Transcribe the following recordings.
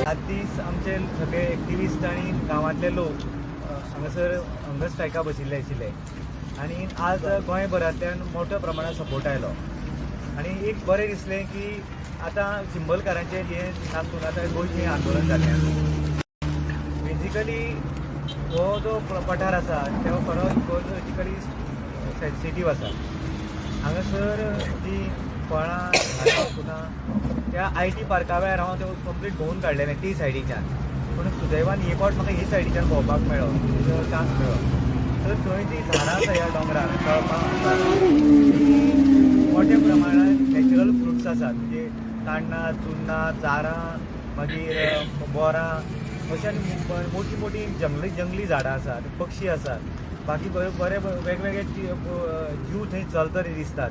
सात दीस आमचे सगळे एक्टिविस्ट आणि गांवांतले लोक हांगासर हंगर स्ट्रायका बशिल्ले आशिल्ले आनी आज गोंयभरांतल्यान मोठ्या प्रमाणात सपोर्ट आयलो आनी एक बरें दिसलें की आतां चिंबलकारांचें हें नासून आतां गोंयचें आंदोलन जालें. बेजिकली हो जो पठार आसा तो खरो इकोलॉजिकली सेन्सिटीव आसा. हांगासर जी फळां झाडां फुलां त्या IT पार्का वेळार हांव त्यो कंप्लीट भोंवून काडलेलें ती सायडीच्यान, पूण सुदैवान हे फावट म्हाका ही सायडीच्यान भोंवपाक मेळ्ळो, चान्स मेळ्ळो. तर थंय जी झाडां आसा ह्या डोंगरार कळपाक मोठ्या प्रमाणात नॅचरल फ्रुट्स आसात, म्हणजे तांडणां, चुन्नां, चारां, मागीर बोरां अशें मोठी मोठी जंगली झाडां आसात, पक्षी आसात, बाकी बरे वेगवेगळे जीव थंय चलतले दिसतात.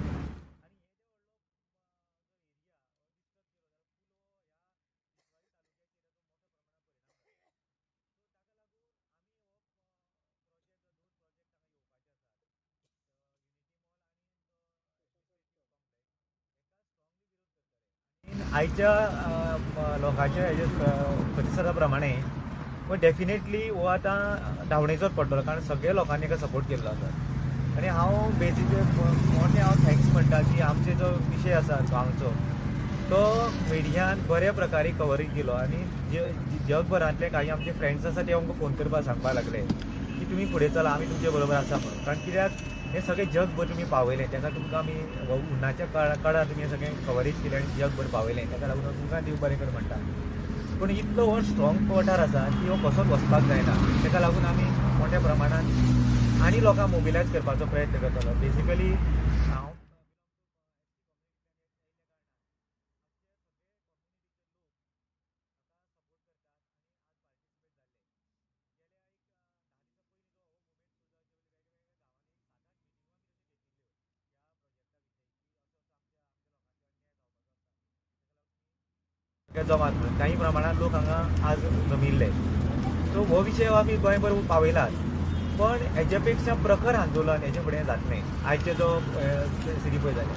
आयच्या लोकांच्या हेजे प्रतिसादा प्रमाणे व डेफिनेटली हो आतां धांवणेचोच पडटलो, कारण सगळ्या लोकांनी एका सपोर्ट केल्लो आसा. आनी हांव बेजिकली मोठे थँक्स म्हणटा की आमचे जो विशय आसा गांवचो तो मिडियान बऱ्या प्रकारे कवरेज केलो आनी जगभरांतले काही आमचे फ्रेंड्स आसा ते आमकां फोन करपाक सांगपाक लागले की तुमी फुडें चला, आमी तुमचे बरोबर आसा म्हणून. कारण कित्याक हे सगळें जगभर तुमी पावयलें, तेका तुमकां आमी उन्हाच्या काळार तुमी हें सगळें कवरेज केलें आनी जगभर पावयलें, ताका लागून तुमकां देव बरें कर म्हणटा. पूण इतलो हो स्ट्रॉंग पठार आसा की हो कसोच वचपाक जायना, ताका लागून आमी मोठ्या प्रमाणात आनी लोकांक मोबिलायज करपाचो प्रयत्न करतलो. बेजिकली हांव जमात काही प्रमाणात लोक हांगा आज जमिल्ले. सो हो विशय आमी गोंयभर पावयलात, पण हेजे पेक्षा प्रखर आंदोलन हेजे फुडें जातलें आयचे जो स्थिती पळय जालें,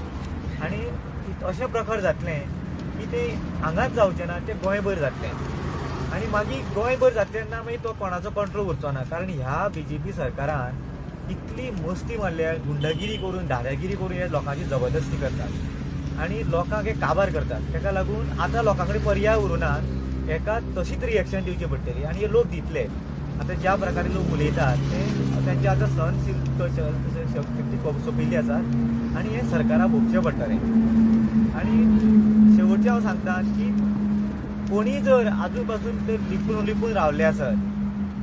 आनी अशें प्रखर जातलें की तें हांगाच जावचें ना, तें गोंयभर जातलें. आनी मागीर गोंयभर जातलें ना मागीर तो कोणाचो कंट्रोल उरचो ना, कारण ह्या BJP सरकारान इतली मस्ती मारल्या, गुंडगिरी करून दादागिरी करून हे लोकांची जबरदस्ती करतात आनी लोकांक हे काबार करतात. ताका लागून आतां लोकां कडेन पर्याय उरुना, हेका तशीच रिएक्शन दिवची पडटली आनी हे लोक दितले. आतां ज्या प्रकारे लोक उलयतात ते त्यांचे आतां शक्ती सोंपिल्ली आसात आनी हे सरकाराक भोगचें पडटलें. आनी शेवटचें हांव सांगता की कोणी जर आजू पासून ते लिपून रावले आसत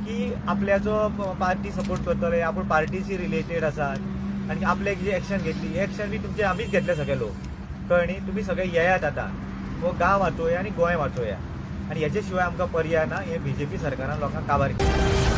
की आपल्याचो पार्टी सपोर्ट करतले, आपूण पार्टीशी रिलेटेड आसात आनी आपले जी एक्शन घेतली हे एक्शन बी तुमचे आमीच घेतले सगळे लोक, कळ्ळें न्ही. तुमी सगळे येयात आतां, हो गांव वाचोवया आनी गोंय वाचोवया, आनी हेचे शिवाय आमकां पर्याय ना. हे BJP सरकारान लोकांक काबार केला.